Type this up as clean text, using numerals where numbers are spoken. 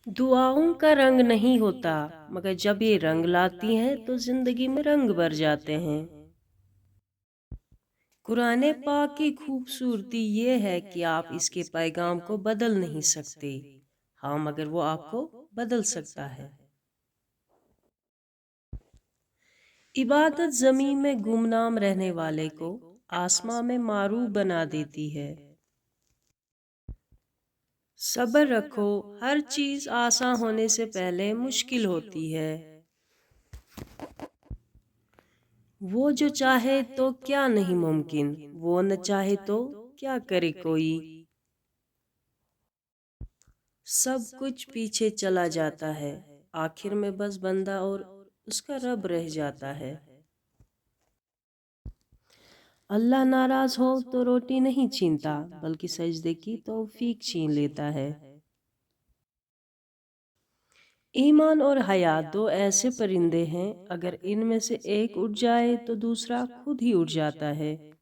दुआओं का रंग नहीं होता, मगर जब ये रंग लाती हैं तो जिंदगी में रंग भर जाते हैं। कुरान पाक की खूबसूरती ये है कि आप इसके पैगाम को बदल नहीं सकते। हाँ, मगर वो आपको बदल सकता है। इबादत जमीन में गुमनाम रहने वाले को आसमां में मारूफ बना देती है। सब्र रखो, हर चीज आसान होने से पहले मुश्किल होती है। वो जो चाहे तो क्या नहीं मुमकिन, वो न चाहे तो क्या करे कोई। सब कुछ पीछे चला जाता है, आखिर में बस बंदा और उसका रब रह जाता है। अल्लाह नाराज हो तो रोटी नहीं छीनता, बल्कि सजदे की तौफीक छीन लेता है। ईमान और हया दो ऐसे परिंदे हैं, अगर इनमें से एक उड़ जाए तो दूसरा खुद ही उड़ जाता है।